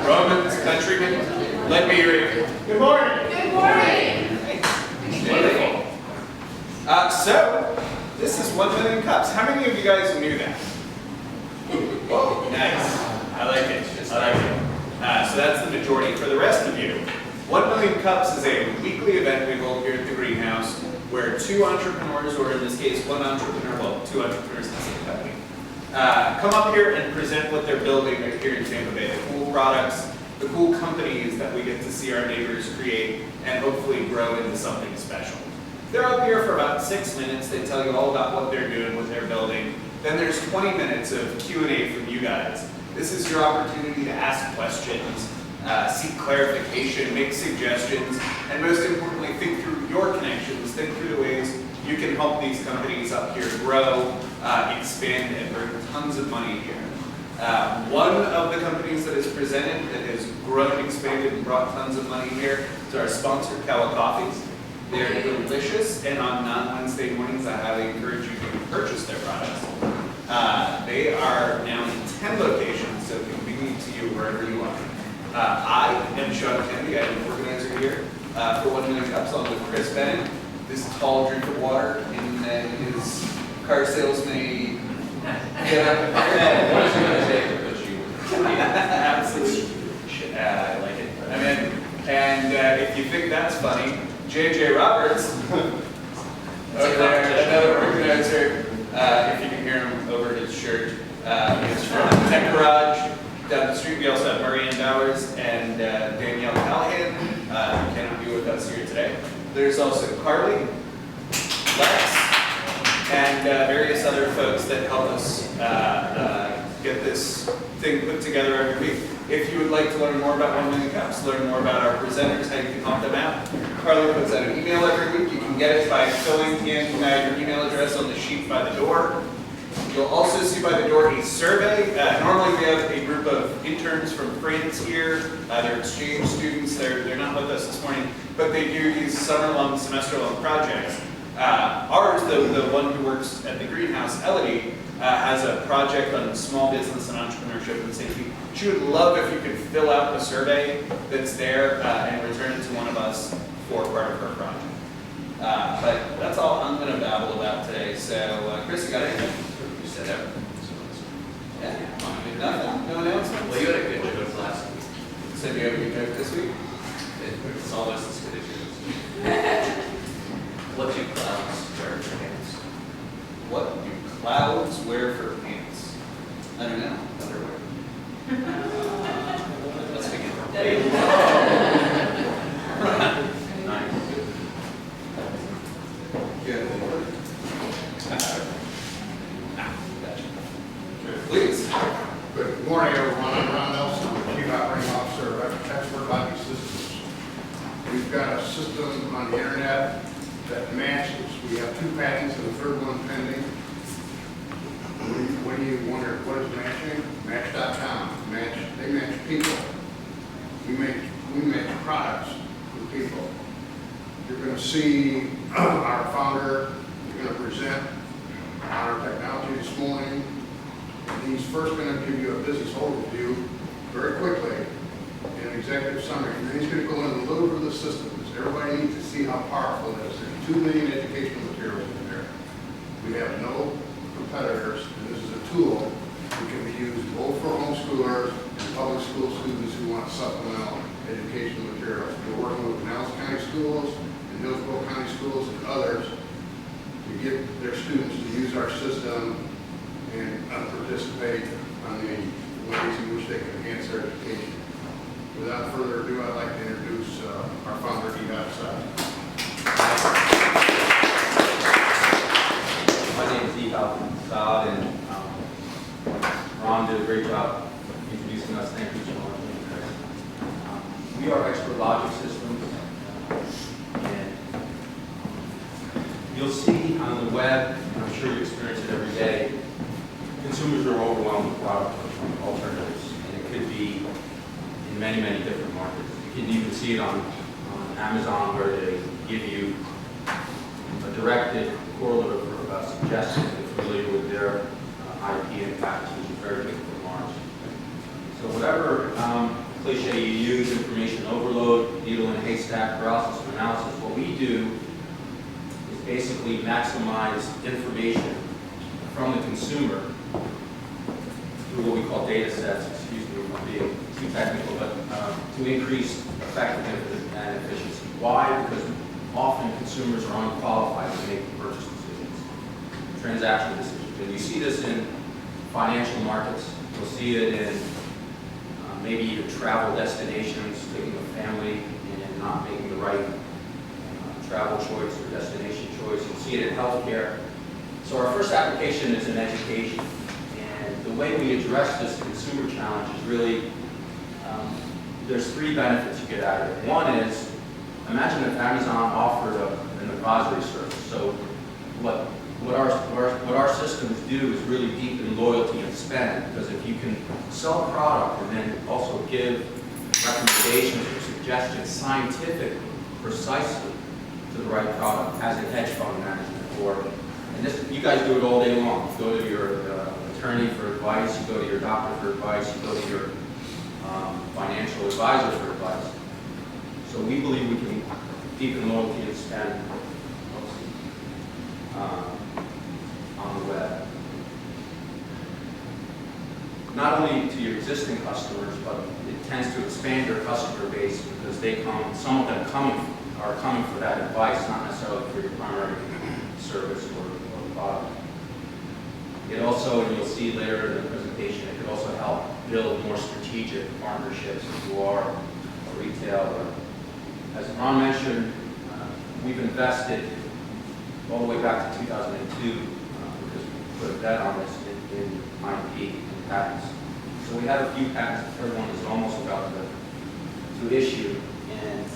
Romans, countrymen, let me hear you. Good morning. Good morning. Wonderful. So, this is 1 million cups. How many of you guys knew that? Whoa, nice. I like it. I like it. So that's the majority. For the rest of you, 1 million cups is a weekly event we hold here at the greenhouse where two entrepreneurs, or in this case, one entrepreneur, well, two entrepreneurs in the same company, come up here and present what they're building right here in Tampa Bay. The cool products, the cool companies that we get to see our neighbors create and hopefully grow into something special. They're up here for about 6 minutes. They tell you all about what they're doing, what they're building. Then there's 20 minutes of Q&A from you guys. This is your opportunity to ask questions, seek clarification, make suggestions, and most importantly, think through your connections, think through the ways you can help these companies up here grow, expand, and bring tons of money here. One of the companies that is presented that has grown, expanded, and brought tons of money here is our sponsor, Kawa Coffees. They're delicious, and on non-Wednesday mornings, I highly encourage you to purchase their products. They are now in 10 locations, so convenient to you wherever you are. I am Sean Kennedy. I'm an organizer here for 1 Million Cups, along with Chris Bennett. This tall drink of water in his car salesman. Get up and what is he going to say to put you? Absolutely. I like it. I mean, and if you think that's funny, J.J. Roberts, over there, another organizer, if you can hear him over his shirt, he's from Tech Garage. Down the street, we also have Marianne Bowers and Danielle Callahan, who cannot be with us here today. There's also Carly, Lex, and various other folks that help us get this thing put together every week. If you would like to learn more about 1 Million Cups, learn more about our presenters, how you can help them out, Carly puts out an email every week. You can get it by filling in your email address on the sheet by the door. You'll also see by the door a survey. Normally we have a group of interns from France here. They're exchange students. They're not with us this morning, but they do these summer-long, semester-long projects. Ours, the one who works at the greenhouse, Elodie, has a project on small business and entrepreneurship and safety. She would love if you could fill out the survey that's there and return it to one of us for part of her project. But that's all I'm going to babble about today. So, Chris, you got anything? You said everything. Yeah. Nothing? No announcements? Well, you had a good joke last week. So, do you have a good joke this week? It's almost as good as yours. What do clouds wear for pants? What do clouds wear for pants? I don't know. Underwear. Let's begin. Nice. Good. Please. Good morning, everyone. I'm Ron Nelson, the Chief Operating Officer of Petersburg Lobby Systems. We've got a system on the internet that matches. We have 2 patents and a third one pending. What do you wonder? What is matching? Match.com. They match people. We match products with people. You're going to see our founder. You're going to present our technology this morning. He's first going to give you a business overview very quickly in an executive summary. And then he's going to go into a little bit of the systems. Everybody needs to see how powerful it is. There's 2 million educational materials in there. We have no competitors, and this is a tool that can be used both for homeschoolers and public school students who want supplemental educational materials. We're working with Pinellas County Schools and Hillsborough County Schools and others to get their students to use our system and participate on the ways in which they can enhance their education. Without further ado, I'd like to introduce our founder, Ehud Saad. My name is Ehud Saad, and Ron did a great job introducing us. Thank you, John. We are Expert Logic Systems, and you'll see on the web, and I'm sure you experience it every day, consumers are overwhelmed with product alternatives, and it could be in many, many different markets. You can even see it on Amazon, where they give you a directed correlative suggestion if familiar with their IP and packaging is very different from ours. So whatever cliche you use, information overload, needle in a haystack paralysis of analysis. What we do is basically maximize information from the consumer through what we call data sets, excuse me for being too technical, but to increase effectiveness and efficiency. Why? Because often consumers are unqualified to make purchase decisions, transaction decisions. And you see this in financial markets. You'll see it in maybe your travel destinations, taking a family and not making the right travel choice or destination choice. You'll see it in healthcare. So our first application is in education. And the way we address this consumer challenge is really, there's three benefits you get out of it. One is, imagine if Amazon offered an advisory service. So what our systems do is really deepen loyalty and spend, because if you can sell a product and then also give recommendations or suggestions scientifically, precisely to the right product as a hedge fund management, and this, you guys do it all day long. You go to your attorney for advice, you go to your doctor for advice, you go to your financial advisor for advice. So we believe we can deepen loyalty and spend on the web. Not only to your existing customers, but it tends to expand your customer base because some of them are coming for that advice, not necessarily for your primary service or product. It also, and you'll see later in the presentation, it could also help build more strategic partnerships if you are a retailer. As Ron mentioned, we've invested all the way back to 2002 because we put a bet on this in IP and patents. So we have a few patents that everyone is almost about to issue. And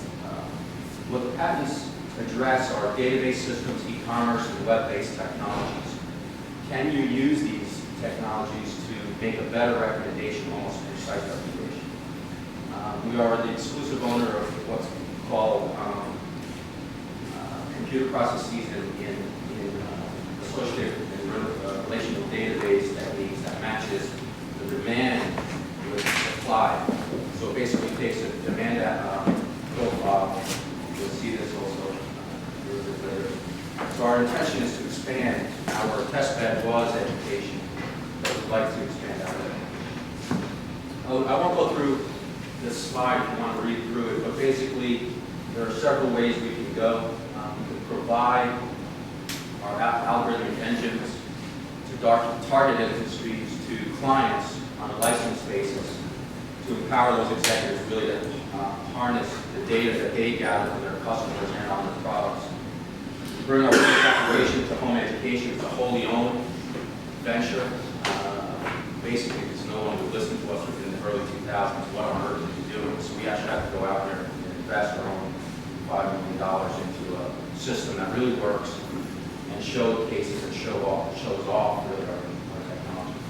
what the patents address are database systems, e-commerce, and web-based technologies. Can you use these technologies to make a better recommendation, almost precise recommendation? We are the exclusive owner of what's called computer processes associated in relational database techniques that matches the demand with supply. So it basically takes a demand profile. You'll see this also a little bit later. So our intention is to expand. Our test bed was education, but we'd like to expand our education. I won't go through this slide if you want to read through it, but basically there are several ways we can go. We can provide our algorithmic engines to target industries to clients on a license basis to empower those executives really to harness the data that they gather from their customers and on their products. We bring our first application to home education. It's a wholly owned venture. Basically, because no one would listen to us within the early 2000s. What on earth are you doing? So we actually have to go out there and invest our own $5 million into a system that really works and showcases and shows off really our technology.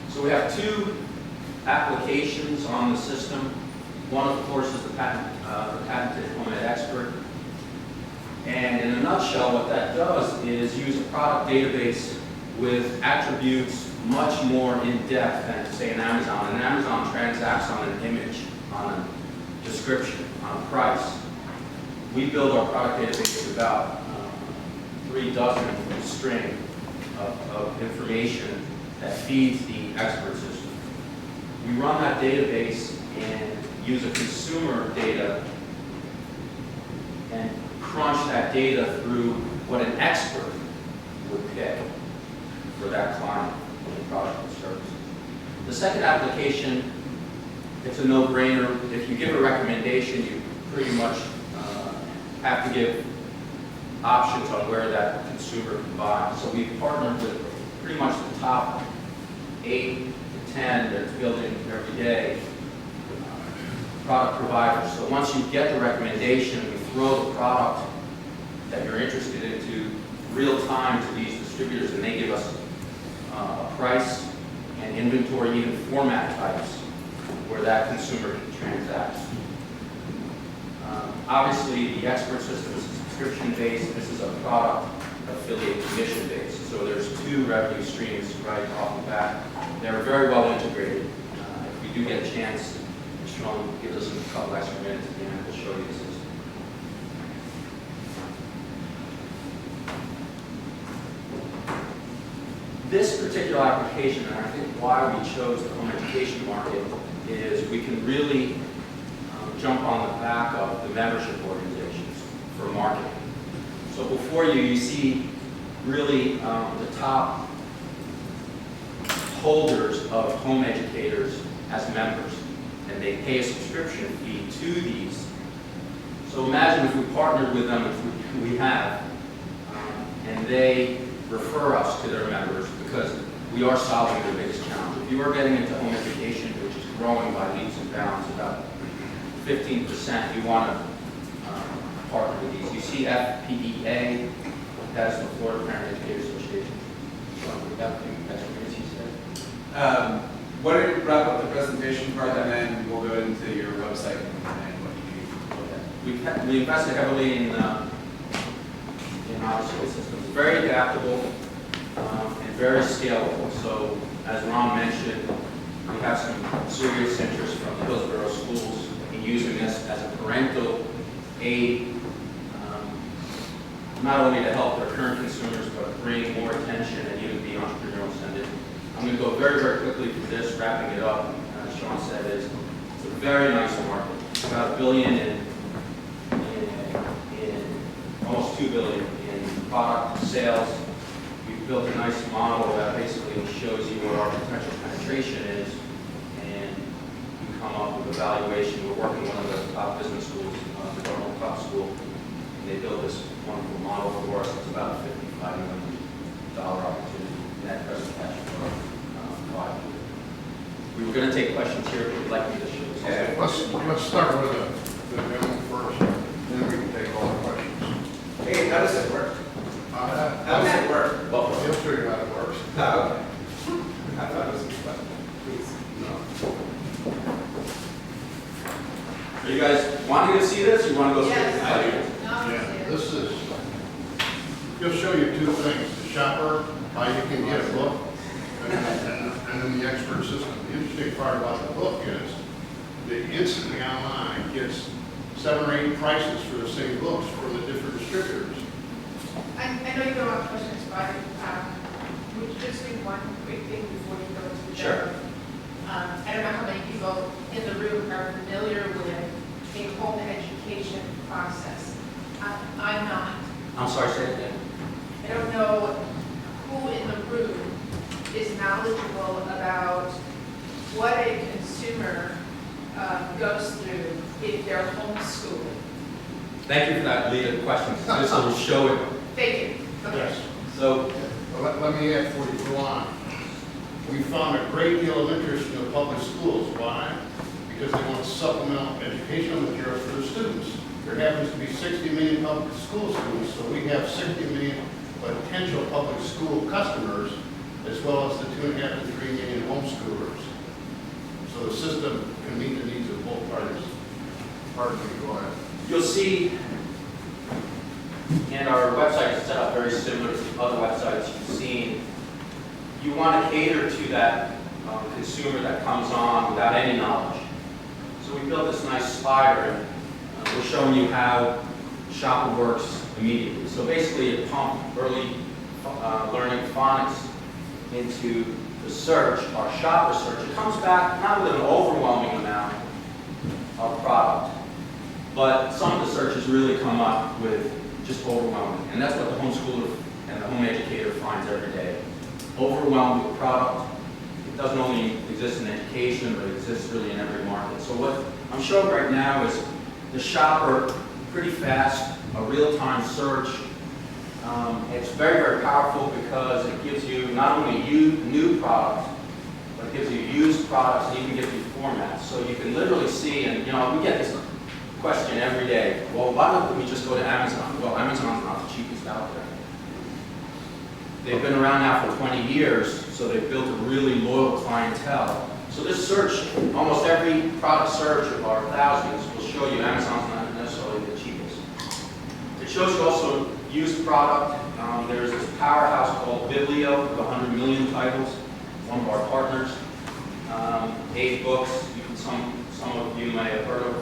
So we have two applications on the system. One, of course, is the patented Home Ed Expert. And in a nutshell, what that does is use a product database with attributes much more in depth than, say, an Amazon. An Amazon transacts on an image, on a description, on a price. We build our product database with about 3 dozen string of information that feeds the expert system. We run that database and use a consumer data and crunch that data through what an expert would pick for that client in the product and service. The second application, it's a no-brainer. If you give a recommendation, you pretty much have to give options on where that consumer can buy. So we've partnered with pretty much the top 8 to 10 that's building every day product providers. So once you get the recommendation, we throw the product that you're interested into real time to these distributors, and they give us a price and inventory, even format types, where that consumer can transact. Obviously, the expert system is subscription-based. This is a product affiliate commission-based. So there's 2 revenue streams right off the bat. They're very well integrated. If we you do get a chance, Sean gives us a couple extra minutes at the end, we'll show you the system. This particular application, and I think why we chose the home education market, is we can really jump on the back of the membership organizations for marketing. So before you, you see really the top holders of home educators as members, and they pay a subscription fee to these. So imagine if we partnered with them, if we have, and they refer us to their members, because we are solving their biggest challenge. If you are getting into home education, which is growing by leaps and bounds, about 15%, you want to partner with these. You see FPEA, that's the Florida Parent Educator Association. So we got the extra minutes, he said. Why don't you wrap up the presentation part, and then we'll go into your website and what you do. We invested heavily in our school systems. Very adaptable and very scalable. So as Ron mentioned, we have some serious interest from the Hillsborough schools in using this as a parental aid, not only to help their current consumers, but bring more attention and even be entrepreneurial centered. I'm going to go very, very quickly through this, wrapping it up. As Sean said, it's a very nice market. It's about $1 billion in almost $2 billion in product sales. We've built a nice model that basically shows you what our potential penetration is, and we come up with a valuation. We're working with one of the top business schools, the Dartmouth Top School, and they built this wonderful model for us. It's about a $55 million opportunity net present cash flow. 5 years. We were going to take questions here, but we'd like me to show this. Okay, let's start with the demo first, then we can take all the questions. Hey, how does it work? How does it work? Well, He'll show you how it works. Oh, okay. I thought it was a question. Please. No. are you guys wanting to see this, or you want to go straight to the Yes. questions? Yeah, this is, he'll show you two things, the shopper, how you can get a book, and then the expert system. The interesting part about the book is that instantly online gets 7 or 8 prices for the same books from the different distributors. I know you don't have questions, but would you just do one quick thing before you go to the Sure. demo? I don't know how many people in the room are familiar with a home education process. I'm not. I'm sorry, say it again. I don't know who in the room is knowledgeable about what a consumer goes through if they're homeschooling. Thank you for that lead question. This will show it. Thank you. Okay. Yes. So, Well, let me add before you go on. We found a great deal of interest in the public schools. Why? Because they want supplemental educational materials for their students. There happens to be 60 million public school students, so we have 60 million potential public school customers, as well as the 2.5 to 3 million homeschoolers. So the system can meet the needs of both parties. Pardon me, go ahead. you'll see, and our website is set up very similar to other websites you've seen. You want to cater to that consumer that comes on without any knowledge. So we built this nice slider, and we're showing you how Shopper works immediately. So basically, it pumped early learning phonics into the search, our Shopper search. It comes back not with an overwhelming amount of product, but some of the searches really come up with just overwhelming. And that's what the homeschooler and the home educator finds every day. Overwhelmed with product. It doesn't only exist in education, but it exists really in every market. So what I'm showing right now is the Shopper, pretty fast, a real-time search. It's very, very powerful because it gives you not only new products, but it gives you used products, and even gives you formats. So you can literally see, and we get this question every day. Well, why don't we just go to Amazon? Well, Amazon's not the cheapest out there. They've been around now for 20 years, so they've built a really loyal clientele. So this search, almost every product search of our thousands will show you Amazon's not necessarily the cheapest. It shows you also used product. There's this powerhouse called Biblio with 100 million titles, one of our partners. 8 books. Some of you may have heard of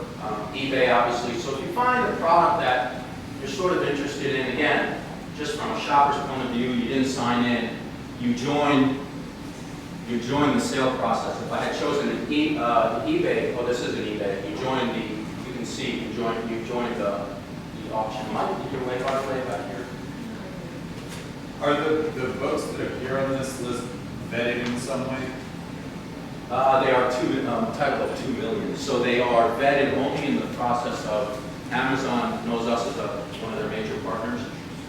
eBay, obviously. So if you find a product that you're sort of interested in, again, just from a shopper's point of view, you didn't sign in, you join the sale process. If I had chosen an eBay, oh, this is an eBay. You can see you joined the auction. Might be your way back here. Are the books that appear on this list vetted in some way? They are title of 2 million. So they are vetted only in the process of Amazon knows us as one of their major partners.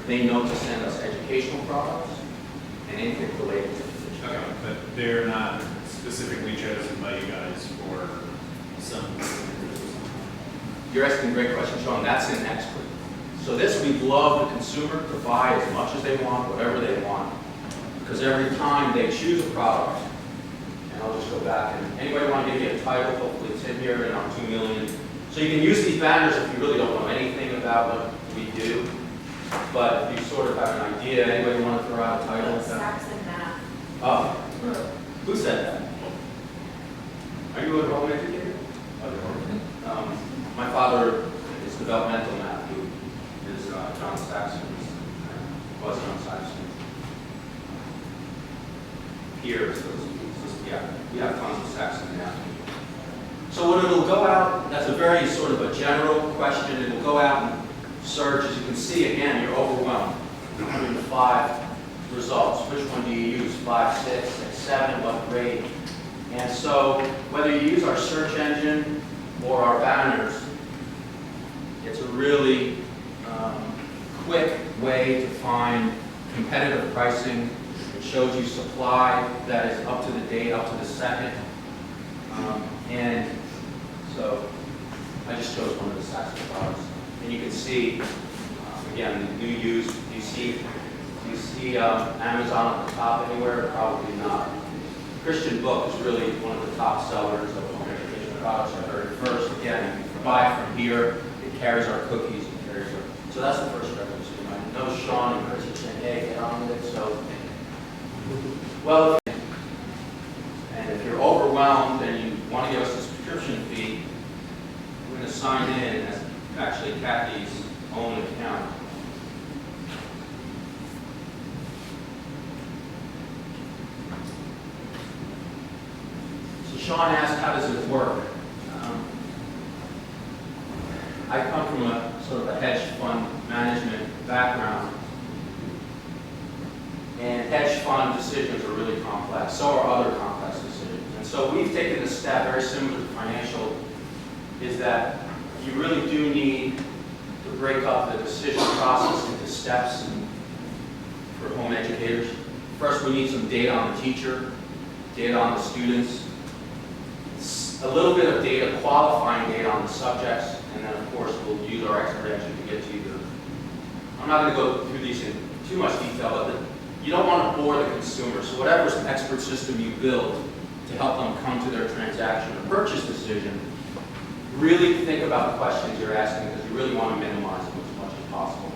They know to send us educational products and anything related to the Okay, but they're not specifically chosen by you guys for some. You're asking a great question, Sean. That's an expert. So this, we love the consumer to buy as much as they want, whatever they want. Because every time they choose a product, and I'll just go back, and anybody want to give you a title? Hopefully it's in here in our 2 million. So you can use these banners if you really don't know anything about what we do. But if you sort of have an idea, anybody want to throw out a title? Saxon math. Oh, who said that? Are you a home educator? My father is developmental math, who is John Saxon, was John Saxon. Here, yeah, we have tons of Saxon math. So when it'll go out, that's a very sort of a general question. It'll go out and search. As you can see, again, you're overwhelmed. 105 results. Which one do you use? 5, 6, 6, 7, what grade? And so whether you use our search engine or our banners, it's a really quick way to find competitive pricing. It shows you supply that is up to the date, up to the second. And so I just chose one of the Saxon products. And you can see, again, the new use. Do you see Amazon at the top anywhere? Probably not. Christian Book is really one of the top sellers of home education products. I heard it first. Again, you can buy it from here. It carries our cookies. It carries our, so that's the first reference. I know Sean and Chris are saying, hey, get on with it. So, well, and if you're overwhelmed and you want to give us a subscription fee, we're going to sign in as actually Kathy's own account. So Sean asked, how does it work? I come from a sort of a hedge fund management background, and hedge fund decisions are really complex. So are other complex decisions. And so we've taken a step very similar to financial, is that you really do need to break up the decision process into steps for home educators. First, we need some data on the teacher, data on the students, a little bit of data, qualifying data on the subjects, and then of course we'll use our expert engine to get to you. I'm not going to go through these in too much detail, but you don't want to bore the consumer. So whatever expert system you build to help them come to their transaction or purchase decision, really think about the questions you're asking because you really want to minimize them as much as possible.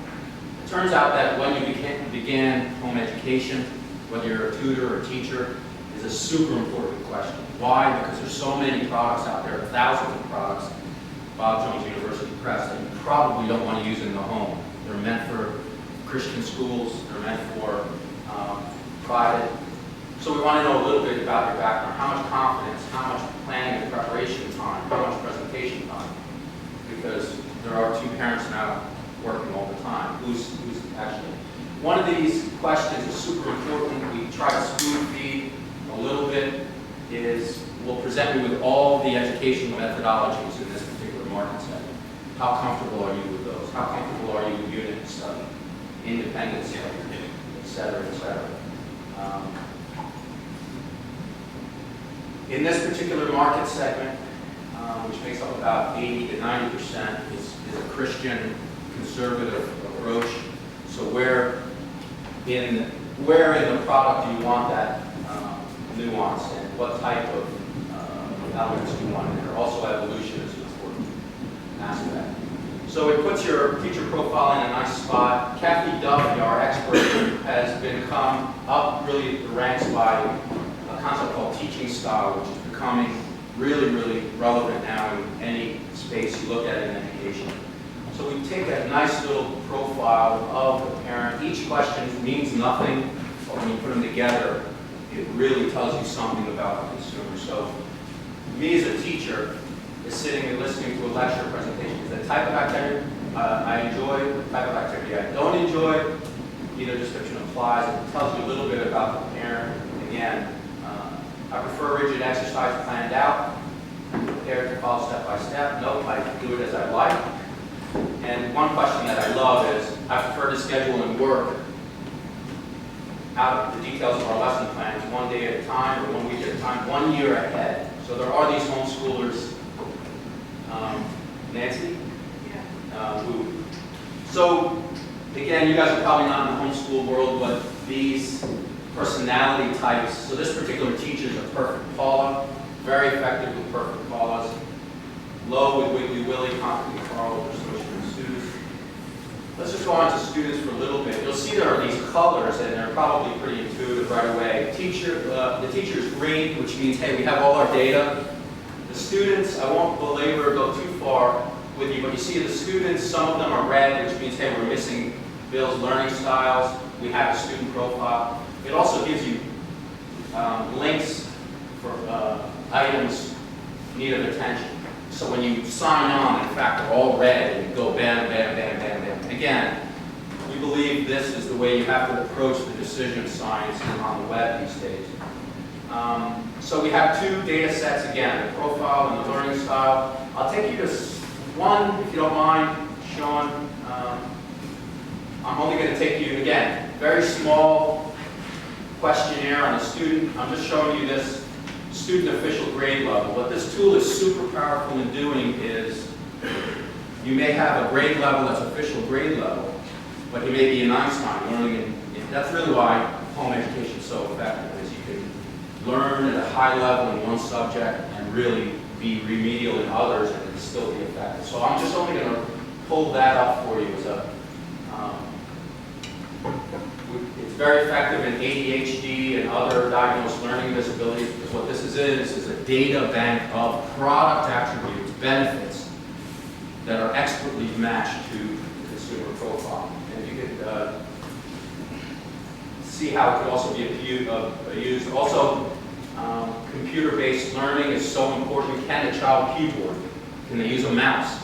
It turns out that when you began home education, whether you're a tutor or a teacher, is a super important question. Why? Because there's so many products out there, thousands of products, Bob Jones University Press, that you probably don't want to use in the home. They're meant for Christian schools, they're meant for private. So we want to know a little bit about your background, how much confidence, how much planning and preparation time, how much presentation time, because there are 2 parents now working all the time. Who's actually? One of these questions is super important. We try to spoon feed a little bit. We'll present you with all the educational methodologies in this particular market segment. How comfortable are you with those? How comfortable are you with unit study, independent study, et cetera, et cetera. In this particular market segment, which makes up about 80 to 90%, is a Christian conservative approach. So where in the product do you want that nuance, and what type of elements do you want in there? Also, evolution is an important aspect. So it puts your teacher profile in a nice spot. Kathy Duffy, our expert, has been come up really the ranks by a concept called teaching style, which has become becoming really, really relevant now in any space you look at in education. So we take a nice little profile of the parent. Each question means nothing, but when you put them together, it really tells you something about the consumer. So me as a teacher is sitting and listening to a lecture presentation. It's the type of activity I enjoy, the type of activity I don't enjoy. Either description applies. It tells you a little bit about the parent. Again, I prefer rigid exercise planned out, prepared to follow step by step. Nope, I do it as I like. And one question that I love is, I prefer to schedule and work out the details of our lesson plans 1 day at a time or 1 week at a time, 1 year ahead. So there are these homeschoolers, Nancy? Yeah. So again, you guys are probably not in the homeschool world, but these personality types, so this particular teacher is a perfect Paula, very effective with perfect Paulas, low with Wiggly Willy, confident Carl, persuasion and students. Let's just go on to students for a little bit. You'll see there are these colors, and they're probably pretty intuitive right away. The teacher is green, which means, hey, we have all our data. The students, I won't belabor or go too far with you, but you see the students, some of them are red, which means, hey, we're missing Bill's learning styles. We have a student profile. It also gives you links for items need of attention. So when you sign on, in fact, they're all red, and you go bam, bam, bam, bam, bam. Again, we believe this is the way you have to approach the decision science on the web these days. So we have two data sets again, the profile and the learning style. I'll take you to one, if you don't mind, Sean. I'm only going to take you, again, very small questionnaire on a student. I'm just showing you this student official grade level. What this tool is super powerful in doing is you may have a grade level that's official grade level, but you may be in Einstein learning. That's really why home education is so effective, is you can learn at a high level in one subject and really be remedial in others and it still be effective. So I'm just only going to pull that up for you as a it's very effective in ADHD and other diagnosed learning disabilities, because what this is a data bank of product attributes, benefits that are expertly matched to the consumer profile. And you could see how it could also be used. Also, computer-based learning is so important. Can a child keyboard? Can they use a mouse?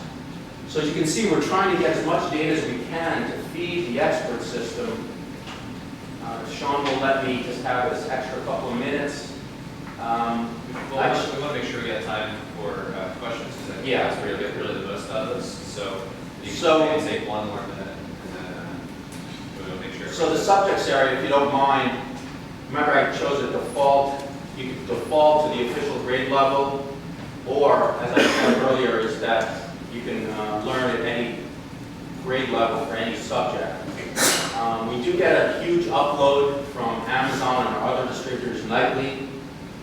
So as you can see, we're trying to get as much data as we can to feed the expert system. Sean will let me just have this extra couple of minutes. Well, we want to make sure we got time for questions, because I think Yeah. that's where you'll get really the most out of this. So you So- can take one more minute, and then we'll make sure. So the subjects area, if you don't mind, remember I chose a default. You can default to the official grade level, or, as I said earlier, is that you can learn at any grade level for any subject. We do get a huge upload from Amazon and our other distributors nightly.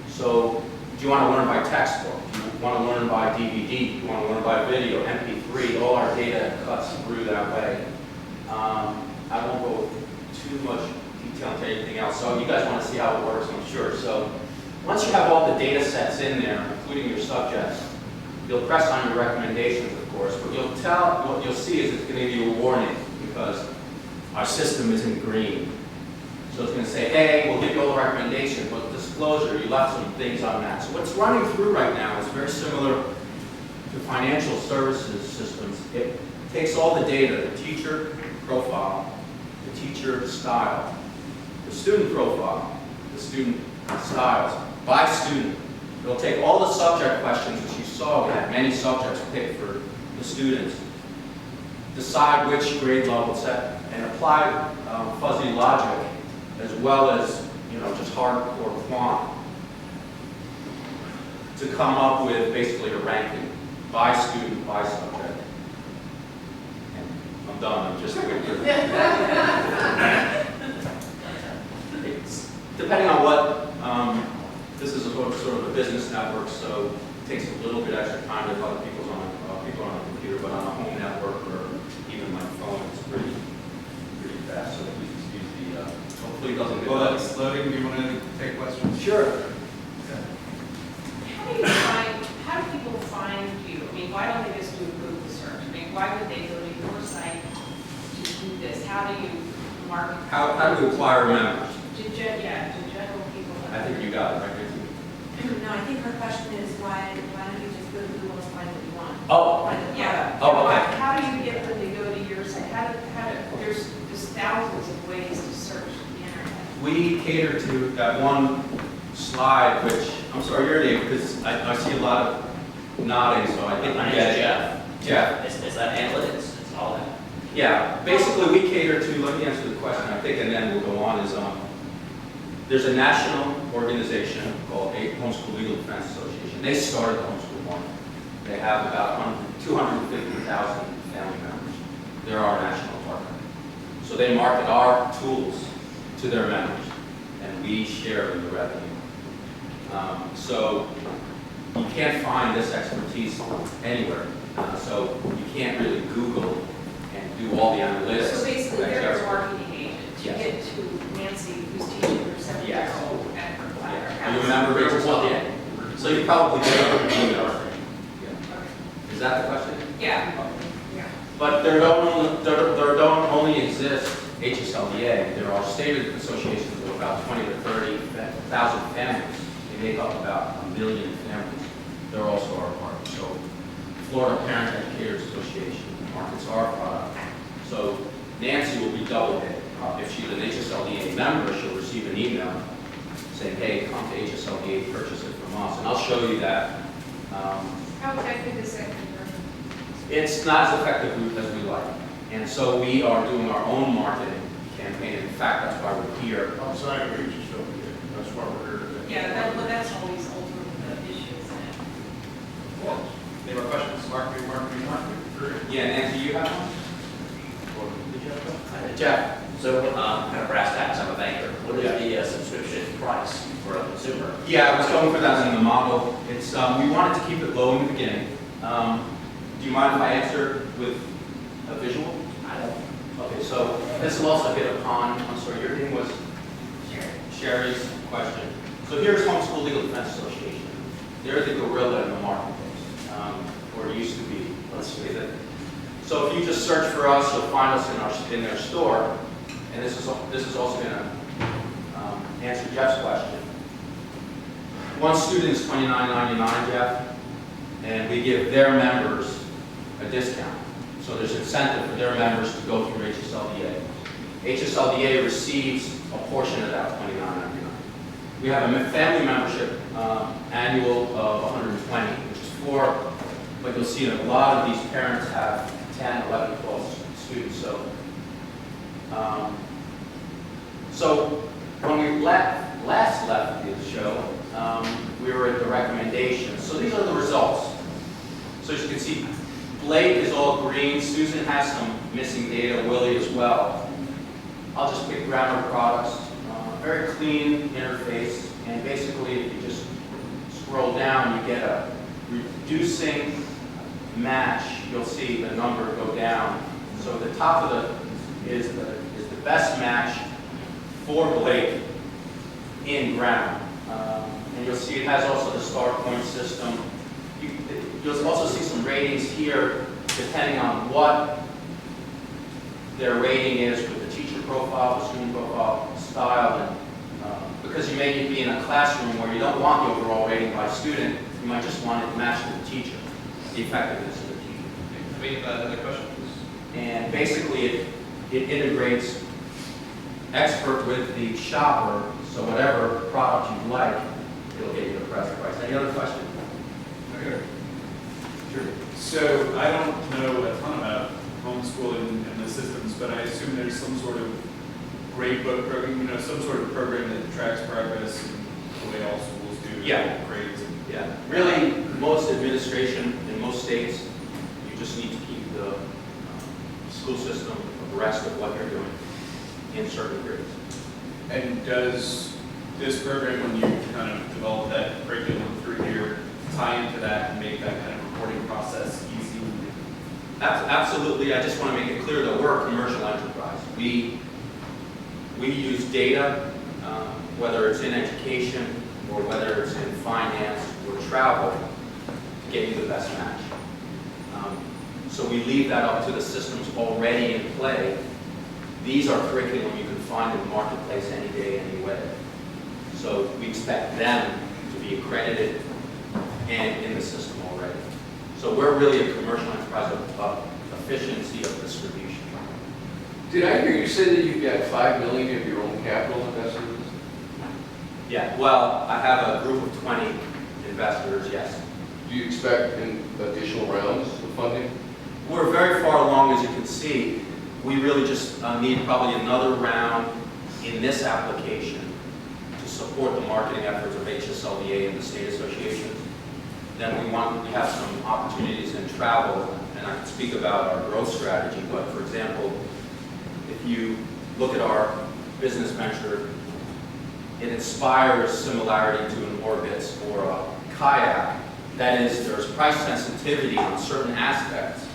So do you want to learn by textbook? Do you want to learn by DVD? Do you want to learn by video, MP3? All our data cuts through that way. I won't go too much detail into anything else. So you guys want to see how it works, I'm sure. So once you have all the data sets in there, including your subjects, you'll press on your recommendations, of course, but what you'll see is it's going to give you a warning, because our system is in green. So it's going to say, hey, we'll give you all the recommendations, but disclosure, you left some things unmatched. So what's running through right now is very similar to financial services systems. It takes all the data, the teacher profile, the teacher style, the student profile, the student styles, by student. It'll take all the subject questions, which you saw, we had many subjects picked for the students, decide which grade level set, and apply fuzzy logic, as well as, just hardcore quant, to come up with basically a ranking by student, by subject. And I'm done, I'm just going through. It's, depending on what, this is sort of a business network, so it takes a little bit extra time if other people on a computer, but on a home network or even my phone, it's pretty fast. So we just use the, hopefully it doesn't go Well, up. that's loading. Do you want to take questions? Sure. How do market? How do we acquire members? To general people. I think you got it, right, Nancy? No, I think her question is why don't you just go to Google and find what you want? Oh, Find the Yeah. product. Oh, okay. How do you get them to go to your site? There's thousands of ways to search the internet. we cater to that one slide, which, I'm sorry, your name, because I see a lot of nodding, so I think My you name get is it. Jeff. Jeff. Is that analytics? It's all that. Yeah, basically we cater to, let me answer the question, I think, and then we'll go on, is there's a national organization called Homeschool Legal Defense Association. They started the homeschool market. They have about 250,000 family members. They're our national partner. So they market our tools to their members, and we share in the revenue. So you can't find this expertise anywhere. So you can't really Google and do all the analytics. So basically, that they're Jeff- a marketing agent to Yes. get to Nancy, who's teaching her 7-year-old at her Yeah. You remember Rachel Sutton? So you probably did an email. Yeah. Is that the question? Yeah. But there don't only exist HSLDA. There are state associations of about 20 to 30,000 families. They make up about 1 million families. They're also our partners. So Florida Parent Educators Association markets our product. So Nancy will be double hit. If she's an HSLDA member, she'll receive an email saying, hey, come to HSLDA, purchase it from us. And I'll show you that. How effective is that conversion? It's not as effective as we like. And so we are doing our own marketing campaign. In fact, that's why we're here. Outside of HSW, that's why we're here today. Yeah, that's always ultimately the issue, isn't it? Well, any more questions? Marketing. Yeah, Nancy, you have one? Jeff, so kind of brass tacks, I'm a banker. What is the subscription price for a consumer? Yeah, I was going for that in the model. It's, we wanted to keep it low in the beginning. Do you mind if I answer with a visual? I don't. Okay, so this will also hit upon, I'm sorry, your name was? Sherry's question. So here's Homeschool Legal Defense Association. They're the gorilla in the marketplace, or used to be, let's say that. So if you just search for us, you'll find us in their store. And this is also going to answer Jeff's question. One student is $29.99, Jeff, and we give their members a discount. So there's incentive for their members to go through HSLDA. HSLDA receives a portion of that $29.99. We have a family membership annual of $120, which is for, but you'll see that a lot of these parents have 10, 11, 12 students. So when we last left the show, we were at the recommendations. So these are the results. So as you can see, Blake is all green. Susan has some missing data, Willie as well. I'll just pick Grammar Products. Very clean interface. And basically, if you just scroll down, you get a reducing match. You'll see the number go down. So the top of is the best match for Blake in grammar. And you'll see it has also the star point system. You'll also see some ratings here depending on what their rating is with the teacher profile, the student profile, style, and because you may be in a classroom where you don't want the overall rating by student, you might just want it matched to the teacher, the effectiveness of the teacher. We have another question, please. And basically it integrates expert with the shopper, so whatever product you like, it'll get you the best price. Any other question? Okay. Sure. So I don't know a ton about homeschooling and the systems, but I assume there's some sort of grade book program, some sort of program that tracks progress and the way all schools do Yeah. grades. Yeah, really, most administration in most states, you just need to keep the school system abreast of what you're doing in certain grades. And does this program, when you kind of develop that curriculum through here, tie into that and make that kind of reporting process easy? Absolutely. I just want to make it clear that we're a commercial enterprise. We use data, whether it's in education or whether it's in finance or travel, to get you the best match. So we leave that up to the systems already in play. these are curriculum you can find in the marketplace any day, anyway. So we expect them to be accredited and in the system already. So we're really a commercial enterprise of efficiency of distribution. Did I hear you say that you've got $5 million of your own capital invested in this? Yeah, well, I have a group of 20 investors, yes. Do you expect additional rounds of funding? We're very far along, as you can see. We really just need probably another round in this application to support the marketing efforts of HSLDA and the state associations. Then we have some opportunities in travel, and I can speak about our growth strategy, but for example, if you look at our business venture, it inspires similarity to an Orbitz or a kayak. That is, there's price sensitivity on certain aspects,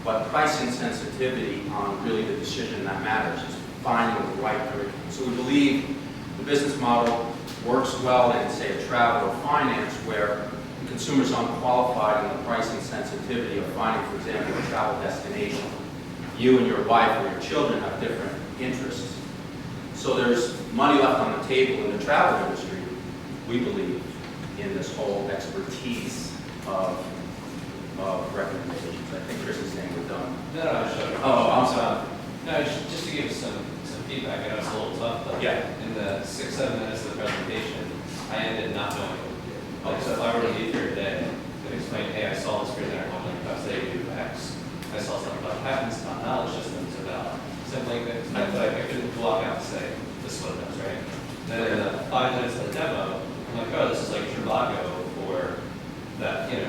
but price insensitivity on really the decision that matters is finding the right curriculum. So we believe the business model works well in, say, a travel or finance where the consumer's unqualified in the pricing sensitivity of finding, for example, a travel destination. You and your wife or your children have different interests. So there's money left on the table in the travel industry, we believe, in this whole expertise of recommendations. I think Chris is saying we're done. No, sure. Oh, I'm sorry. No, just to give some feedback, I know it's a little tough, but Yeah. in the 6-7 minutes of the presentation, I ended not knowing what we did. Like, so if I were to leave here today and explain, hey, I saw this presenter on because they do X. I saw something about patents, about knowledge systems, about something like that, but I couldn't walk out and say, this is what it does, right? Then in the 5 minutes of the demo, I'm like, oh, this is like Trivago for that, for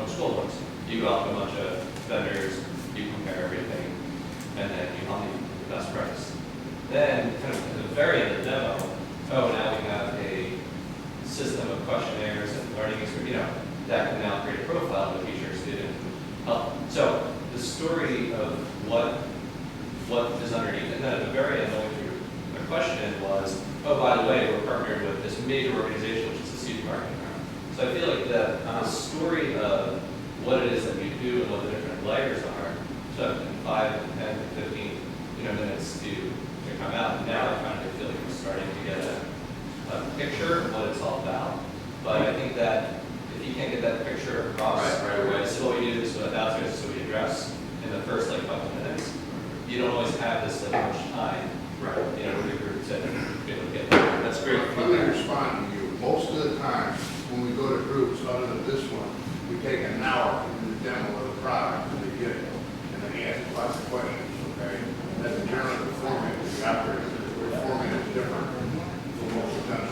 school books. You go out to a bunch of vendors, you compare everything, and then you help me the best price. Then, kind of at the very end of the demo, oh, now we have a system of questionnaires and learning experience, that can now create a profile of a teacher, student, help. So the story of what is underneath, and then at the very end, going through the question was, oh, by the way, we're partnered with this major organization, which is the Student Marketing Firm. So I feel like the story of what it is that we do and what the different layers are, so in 5, 10, 15, minutes to come out. And now I kind of feel like we're starting to get a picture of what it's all about. But I think that if you can't get that picture across right away, this is what we do, this is what that's this is what we address in the first couple minutes. You don't always have this much time, with your group to be able to get there. That's great. Let me respond to you. Most of the time, when we go to groups, other than this one, we take an hour to do the demo of the product and they get it. And then they ask lots of questions, okay? That's generally the format that we operate. The format is different from most of the time,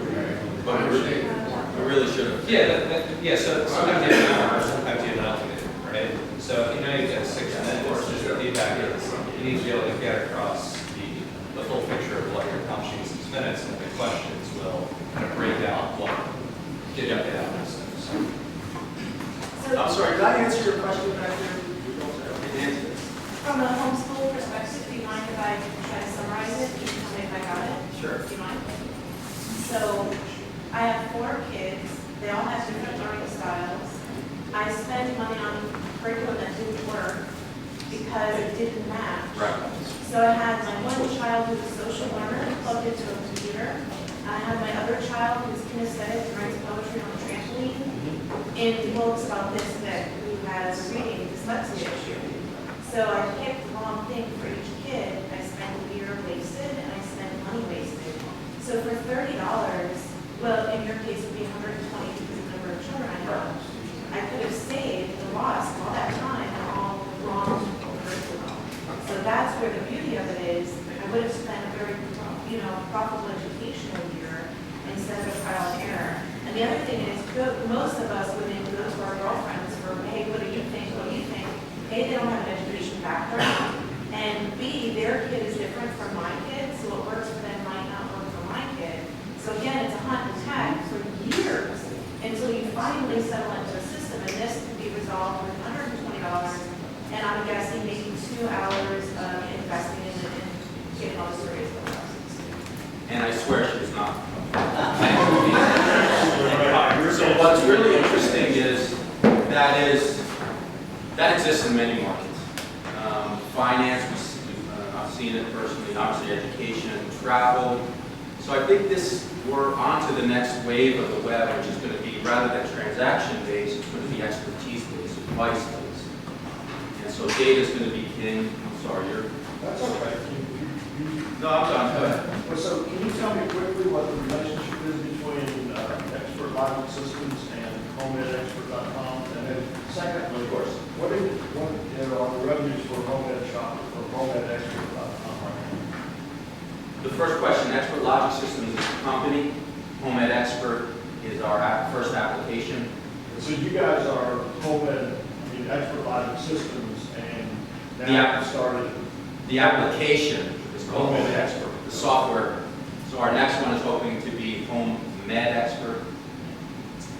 okay? But I understand your point. We really should have. So sometimes you have an hour, sometimes you have an algorithm, right? So if you know you get 6 minutes, just the feedback is you need to be able to get across the full picture of what you're accomplishing in 6 minutes, and the questions will kind of break out what did you get out of this. I'm sorry, did I answer your question back there? I didn't answer this. From a homeschool perspective, do you mind if I try to summarize it? You can tell me if I got it. Sure. Do you mind? So I have 4 kids. They all have different learning styles. I spend money on curriculum that didn't work because it didn't match. Right. So I had my one child who's a social learner plugged into a computer. I had my other child who's kinesthetic and writes poetry on a trampoline. And develops about this that who has a reading dyslexia issue. So I picked the wrong thing for each kid. I spent a year wasted and I spent money wasted. So for $30, well, in your case it would be $120 because of the number of children I have. I could have saved the loss of all that time and all the wrong curriculum. So that's where the beauty of it is. I would have spent a very, profitable educational year instead of trial and error. And the other thing is, most of us women go to our girlfriends for, hey, what do you think? What do you think? A, they don't have an education background, and B, their kid is different from my kid, so what works for them might not work for my kid. So again, it's a hunt and tag for years until you finally settle into a system, and this can be resolved with $120, and I'm guessing maybe 2 hours of investing in it and getting all the stories of the process. And I swear she was not. So what's really interesting is that exists in many markets. finance, I've seen it personally, obviously education, travel. So I think we're on to the next wave of the web, which is going to be, rather than transaction-based, it's going to be expertise-based, advice-based. And so data is going to be king. I'm sorry, you're... That's okay. No, I'm done. Go ahead. Well, so can you tell me quickly what the relationship is between Expert Logic Systems and HomeEdExpert.com? And then secondly, Of course. what are the revenues for HomeEd Shop or HomeEdExpert.com right now? The first question, Expert Logic Systems is the company. HomeEd Expert is our first application. So you guys are Expert Logic Systems, and now Yeah. you started. The application is called HomeEd Expert, the software. So our next one is hoping to be HomeMed Expert,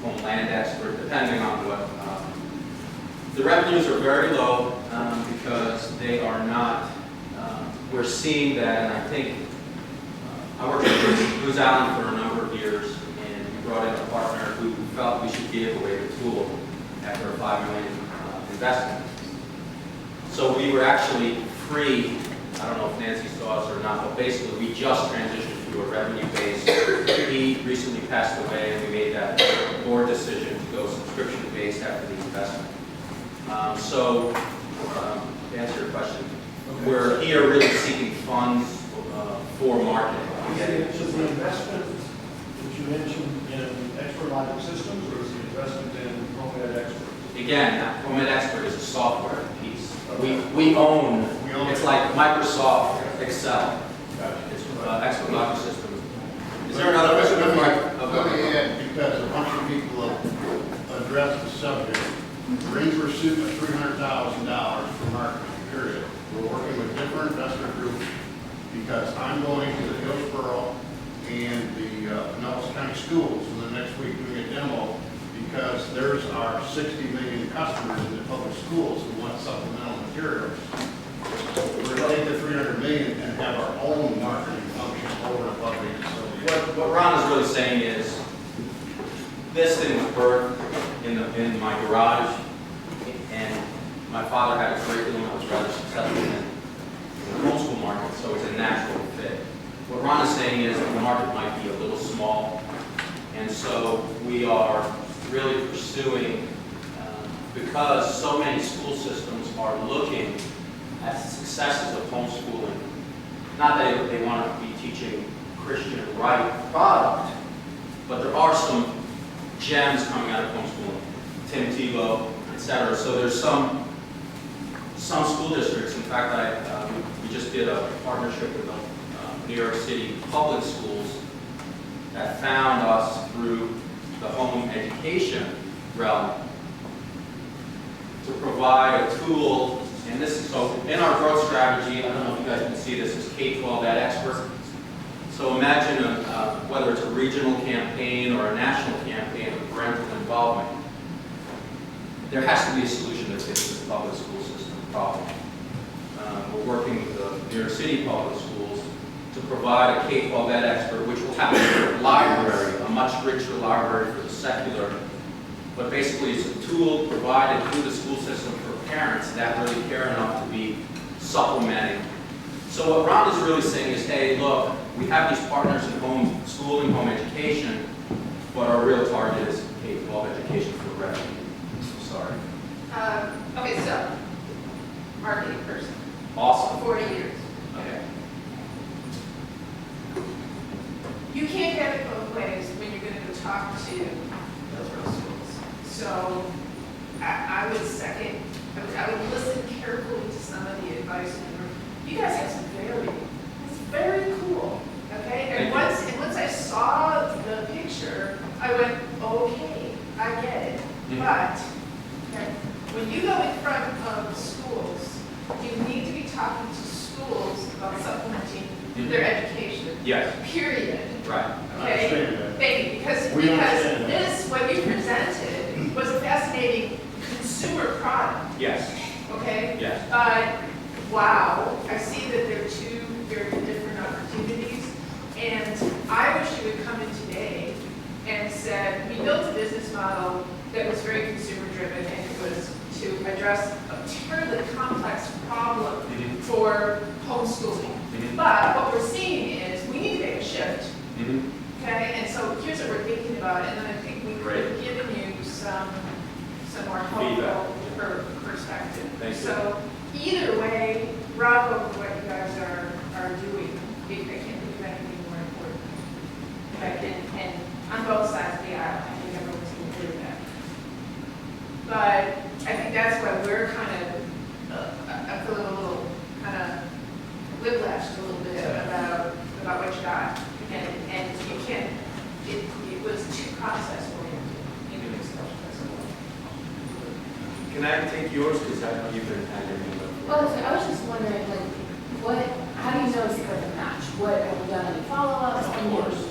Homeland Expert, depending on what. The revenues are very low because they are not, we're seeing that, and I think, I worked with Booz Allen for a number of years, and we brought in a partner who felt we should give away the tool after a $5 million investment. So we were actually free. I don't know if Nancy saw us or not, but basically we just transitioned to a revenue base. He recently passed away, and we made that board decision to go subscription based after the investment. To answer your question, we're here really seeking funds for marketing. Is the investment that you mentioned in Expert Logic Systems, or is the investment in HomeEd Expert? Again, HomeEd Expert is a software piece. We own, it's like Microsoft Excel. It's Expert Logic Systems. Is there another question? Let me add, because a bunch of people have addressed the subject. Rings were sued for $300,000 for marketing, period. We're working with different investor groups because I'm going to the Hillsborough and the Pinellas County schools in the next week doing a demo because there's our 60 million customers in the public schools who want supplemental materials. We're going to take the $300 million and have our own marketing function over and above the facility. What Ron is really saying is, this thing was birthed in my garage, and my father had a curriculum that was rather successful in the homeschool market, so it's a natural fit. What Ron is saying is that the market might be a little small, and so we are really pursuing, because so many school systems are looking at the successes of homeschooling. Not that they want to be teaching Christian right product, but there are some gems coming out of homeschooling, Tim Tebow, etc. So there's some school districts. In fact, we just did a partnership with New York City public schools that found us through the home education realm to provide a tool. And this is so in our growth strategy. I don't know if you guys can see this. Is K-12 Ed Expert. So imagine whether it's a regional campaign or a national campaign of parental involvement, there has to be a solution that fits this public school system problem. We're working with the New York City public schools to provide a K-12 Ed Expert, which will have a library, a much richer library for the secular. But basically, it's a tool provided through the school system for parents that really care enough to be supplementing. So what Ron is really saying is, hey, look, we have these partners in home schooling, home education, but our real target is K-12 education for revenue. Sorry. Okay, so, marketing person, Awesome. 40 years. Okay. You can't have it both ways when you're going to go talk to Hillsborough schools. So, I would second, I would listen carefully to some of the advice in the room. You guys have some it's very cool, okay? And once I saw the picture, I went, okay, I get it. But, okay, when you go in front of schools, you need to be talking to schools about supplementing their education. Yes. Period. Right. Okay? understand that. Thank you, because understand that. this, what you presented, was a fascinating consumer product, Yes. okay? Yes. But, wow, I see that there are two very different opportunities, and I wish you would come in today and said, we built a business model that was very consumer driven, and it was to address a terribly complex problem Mhm. for homeschooling. Mhm. But what we're seeing is we need to make a shift, Mhm. okay? And so here's what we're thinking about, and then I think we could have Great. given you some more Feedback. helpful perspective. Thank you. So either way, bravo for what you guys are doing. I can't think of anything more important. Okay, and on both sides of the aisle, I think everyone's going to do that. But I think that's why we're kind of, I feel a little kind of whiplashed a little bit about what you got. And you can't, it was too process oriented. You know, Can I take yours, because I know you've been kind of. Well, I was just wondering, like, how do you know it's a perfect match? What, have you done any follow-ups? Of course.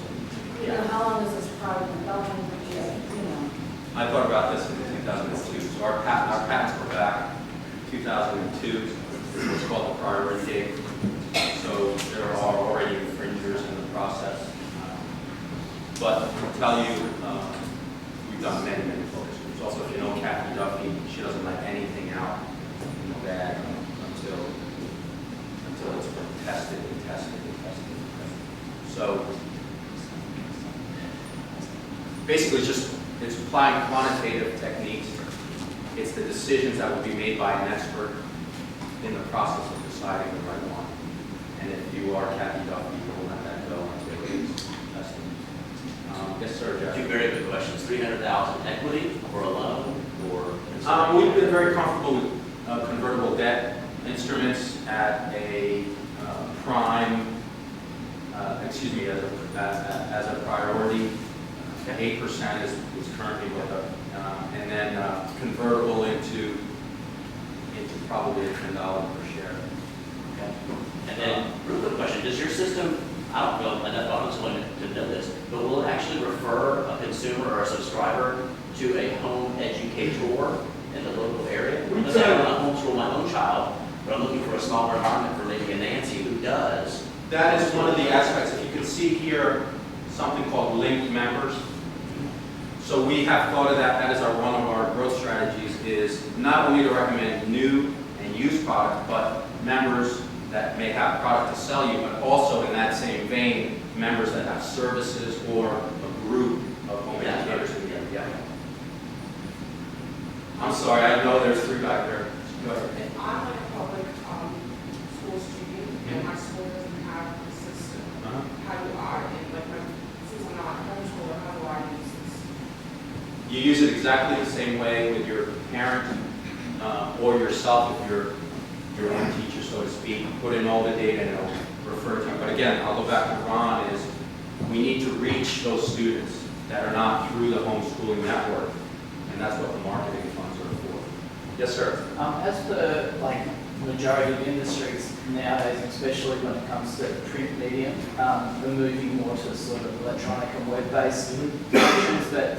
You know, how long has this product been developing for you? You know? I thought about this in 2002. So our patents were back 2002. It's called the priority date. So there are already infringers in the process. But to tell you, we've done many focus groups. Also, if you know Kathy Duffy, she doesn't let anything out in the bag until it's been tested and tested and tested and tested. So basically, it's applying quantitative techniques. It's the decisions that will be made by an expert in the process of deciding the right one. And if you are Kathy Duffy, you will let that go until it's tested. Yes, sir, Jeff. Two very good questions. 300,000 equity or a loan or? We've been very comfortable with convertible debt instruments at a prime, as a priority. 8% is currently with us, and then convertible into probably a $10 per share. Okay. And then, real quick question, does your system, I don't know enough about homeschooling to know this, but will it actually refer a consumer or a subscriber to a home educator in the local area? Let's say I want to homeschool my own child, but I'm looking for a smaller environment for maybe a Nancy who does. That is one of the aspects. If you can see here, something called linked members. So we have thought of that. That is one of our growth strategies, is not only to recommend new and used products, but members that may have product to sell you, but also in that same vein, members that have services or a group of home educators in the area. I'm sorry, I know there's three back there. Go ahead. If I'm like a public school student and my school doesn't have a system, how do I, since I'm not a homeschooler, how do I use this? You use it exactly the same way with your parent or yourself if you're your own teacher, so to speak. Put in all the data and it'll refer to it. But again, I'll go back to Ron, is we need to reach those students that are not through the homeschooling network, and that's what the marketing funds are for. Yes, sir. As the majority of industries nowadays, especially when it comes to print medium, are moving more to sort of electronic and web-based functions. But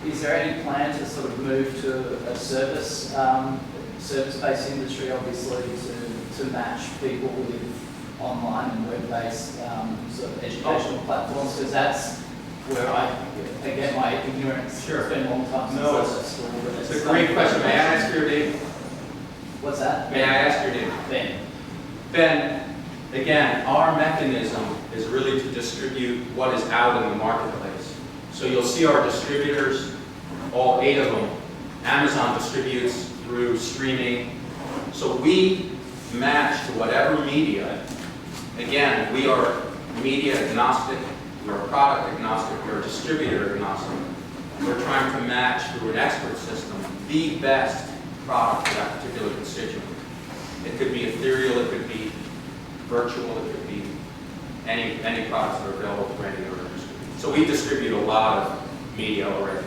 is there any plan to sort of move to a service-based industry, obviously, to match people with online and web-based sort of educational platforms? Because that's where I get my ignorance. Sure. It's been a long time since No, I was at school. But It's a great question. May I ask your name? What's that? May I ask your name? Ben. Ben, again, our mechanism is really to distribute what is out in the marketplace. So you'll see our distributors, all 8 of them. Amazon distributes through streaming. So we match to whatever media. Again, we are media agnostic, we're product agnostic, we're distributor agnostic. We're trying to match through an expert system the best product for that particular constituent. It could be ethereal, it could be virtual, it could be any products that are available to any other industry. So we distribute a lot of media already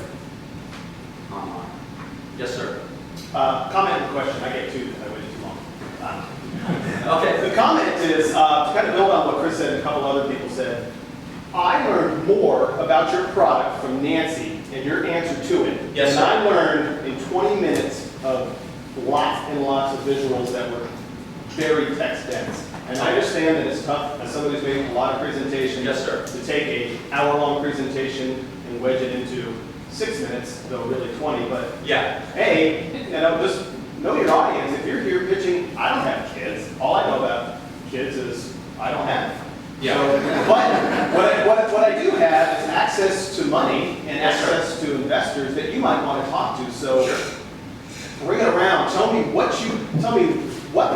online. Yes, sir. Comment and question. I get 2 because I waited too long. Okay. The comment is, to kind of build on what Chris said and a couple other people said, I learned more about your product from Nancy and your answer to it Yes, than sir. I learned in 20 minutes of lots and lots of visuals that were very text dense. And I understand that it's tough, as somebody who's made a lot of presentations, Yes, sir. to take an hour-long presentation and wedge it into 6 minutes, though really 20, but Yeah, A, just know your audience. If you're here pitching, I don't have kids. All I know about kids is I don't have. yeah. But what I do have is access to money and Yes, sir. access to investors that you might want to talk to. So Sure. bring it around. Tell me what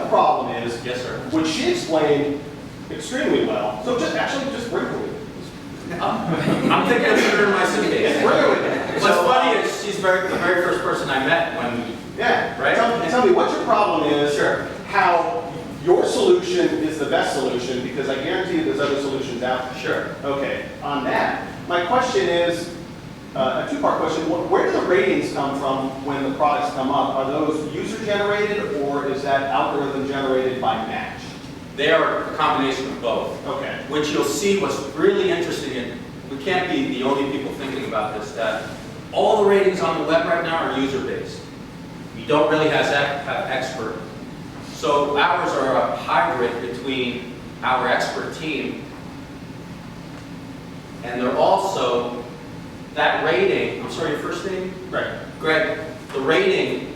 the problem is, Yes, sir. which she explained extremely well. So just bring her with you. I'm thinking of putting her in my suitcase. Bring her with you. What's funny is she's the very first person I met when we, Yeah. Right? Tell me what your problem is. Sure. How your solution is the best solution, because I guarantee you there's other solutions out there. sure. Okay, on that, my question is, a two-part question. Where do the ratings come from when the products come up? Are those user-generated, or is that algorithm generated by match? They are a combination of both. Okay. Which you'll see what's really interesting, and we can't be the only people thinking about this, that all the ratings on the web right now are user-based. We don't really have expert. So ours are a hybrid between our expert team, and they're also, that rating, I'm sorry, your first name? Right. Greg, the rating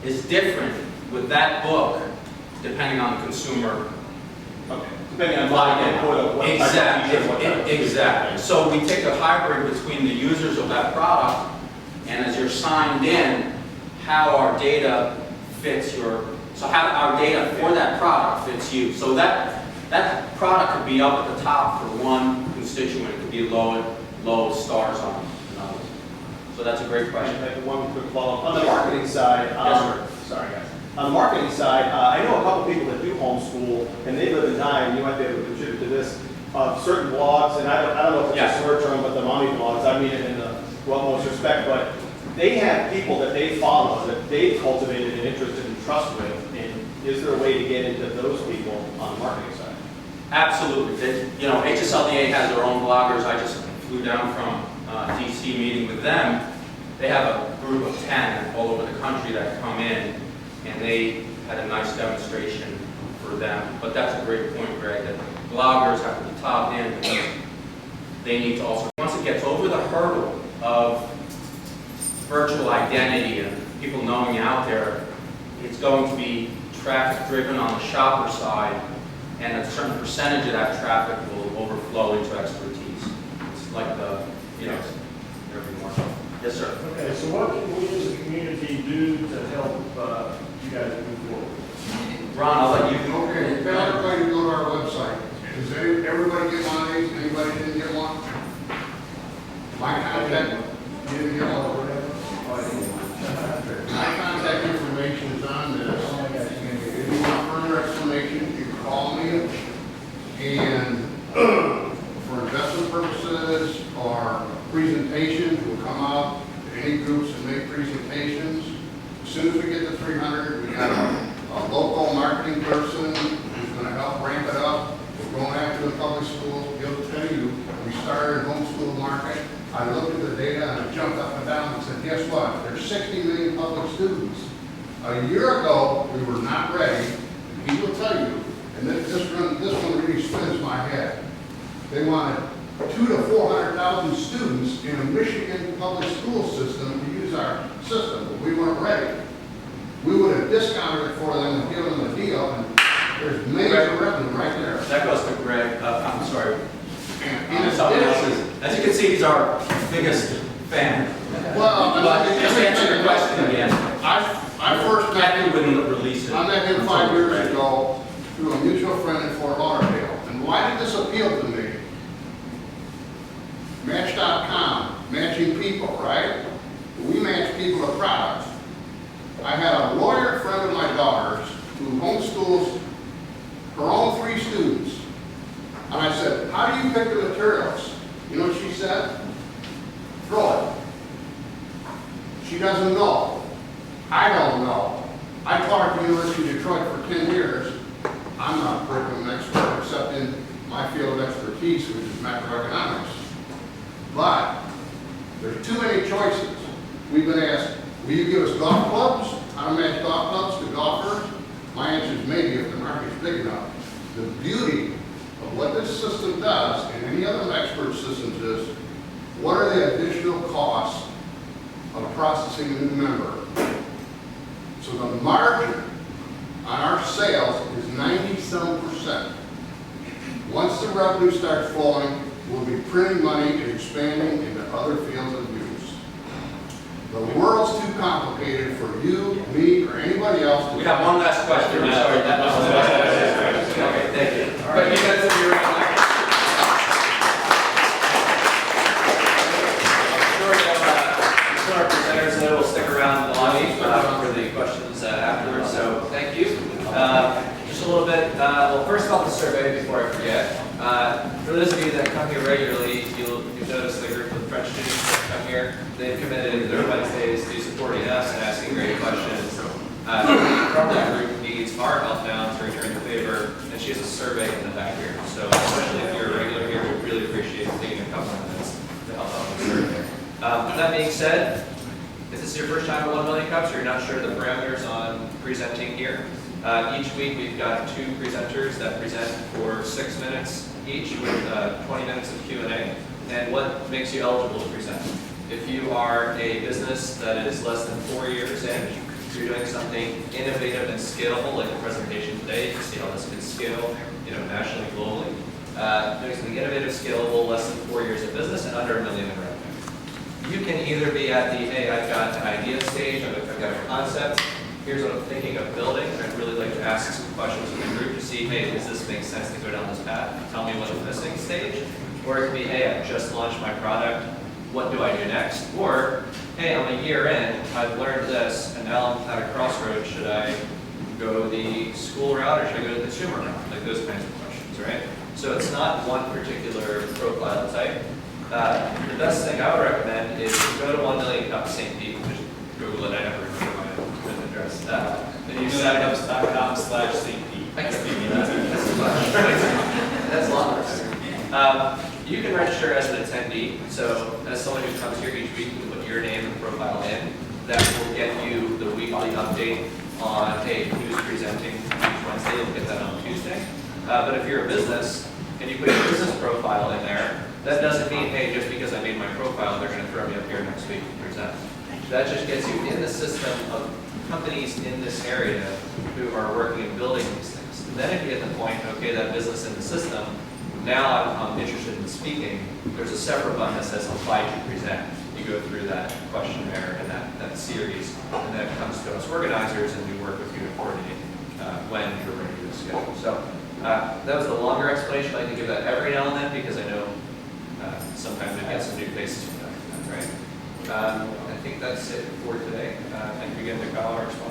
is different with that book depending on the consumer. Okay. Depending on what input of what type of feature, what type of feature. Exactly. So we take a hybrid between the users of that product, and as you're signed in, how our data fits so how our data for that product fits you. So that product could be up at the top for one constituent, it could be low stars on another. So that's a great question. One quick follow-up. On the marketing side, Yes, sir. sorry guys. On the marketing side, I know a couple people that do homeschool, and they live and die, and you might be able to contribute to this, certain blogs, and I don't know if it's Yes. a swear term, but the mommy blogs, I mean it in the utmost respect, but they have people that they follow, that they've cultivated an interest and trust with, and is there a way to get into those people on the marketing side? Absolutely. HSLDA has their own bloggers. I just flew down from DC meeting with them. They have a group of 10 all over the country that come in, and they had a nice demonstration for them. But that's a great point, Greg, that bloggers have to be topped in because they need to also, once it gets over the hurdle of virtual identity and people knowing you out there, it's going to be traffic driven on the shopper side, and a certain percentage of that traffic will overflow into expertise. It's like every more. Yes, sir. Okay, so what can we as a community do to help you guys move forward? Ron, I'll let you. Okay, tell everybody to go to our website. Does everybody get one of these? Anybody didn't get one? My contact, you didn't get one? My contact information is on this. If you want further explanation, you can call me. And for investment purposes or presentations, we'll come out to any groups and make presentations. As soon as we get to 300, we got a local marketing person who's going to help ramp it up. We're going after the public schools. He'll tell you, we started a homeschool market. I looked at the data and I jumped up and down and said, guess what? There's 60 million public students. A year ago, we were not ready, and he will tell you, and this one really spins my head. They wanted 200,000 to 400,000 students in a Michigan public school system to use our system, but we weren't ready. We would have discounted it for them and given them a deal, and there's major revenue right there. That goes to Greg. I'm sorry. And Someone else's. As you can see, he's our biggest fan. well, But just to answer your question again, I first met Kathy him, wouldn't release it. I met him 5 years ago through a mutual friend in Fort Lauderdale. And why did this appeal to me? Match.com, matching people, right? We match people to products. I had a lawyer friend of my daughter's who homeschools her own 3 students. And I said, how do you pick the materials? You know what she said? Throw it. She doesn't know. I don't know. I taught at the University of Detroit for 10 years. I'm not a curriculum expert except in my field of expertise, which is macroeconomics. But there's too many choices. We've been asked, will you give us golf clubs? How to match golf clubs to golfers? My answer is maybe if the market's big enough. The beauty of what this system does, and any other expert systems is, what are the additional costs of processing a new member. So the margin on our sales is 90-some%. Once the revenue starts flowing, we'll be printing money and expanding into other fields of use. The world's too complicated for you, me, or anybody else to... We have one last question. I'm sorry, that was the last question. Okay, thank you. But you guys have your own mic. I'm sure our presenters will stick around in the lobby for the questions afterwards, so thank you. Just a little bit, well, first about the survey before I forget. For those of you that come here regularly, you'll notice the group of French students that come here. They've committed their Wednesdays to supporting us and asking great questions. From that group needs our help now to return the favor, and she has a survey in the back here. So especially if you're a regular here, we really appreciate taking a couple of minutes to help out with the survey. That being said, if this is your first time at 1 Million Cups, or you're not sure the parameters on presenting here, each week we've got 2 presenters that present for 6 minutes each with 20 minutes of Q&A. And what makes you eligible to present? If you are a business that is less than 4 years in, you're doing something innovative and scalable, like the presentation today, you can see how this can scale, nationally, globally. Doing something innovative, scalable, less than 4 years of business, and under $1 million in revenue. You can either be at the, hey, I've got an idea stage, I've got a concept, here's what I'm thinking of building, and I'd really like to ask some questions in the group to see, hey, does this make sense to go down this path? Tell me what I'm missing stage. Or it could be, hey, I've just launched my product, what do I do next? Or, hey, I'm a year in, I've learned this, and now I'm at a crossroads. Should I go the school route or should I go the consumer route? Like those kinds of questions, right? So it's not one particular profile type. The best thing I would recommend is to go to 1 Million Cups St. Pete, just Google it, I never remember my address. And you signups.com/St. Pete. That's a lot more. You can register as an attendee, so as someone who comes here each week, you can put your name and profile in. That will get you the weekly update on, hey, who's presenting each Wednesday. You'll get that on Tuesday. But if you're a business and you put your business profile in there, that doesn't mean, hey, just because I made my profile, they're going to throw me up here next week to present. That just gets you in the system of companies in this area who are working and building these things. And then if you get the point, okay, that business in the system, now I'm interested in speaking, there's a separate button that says apply to present. You go through that questionnaire and that series, and then it comes to us organizers, and we work with you to coordinate when you're ready to schedule. So that was the longer explanation. I can give that every now and then because I know sometimes we get some new faces from that, right? I think that's it for today. Thank you again to Kyle, our sponsor.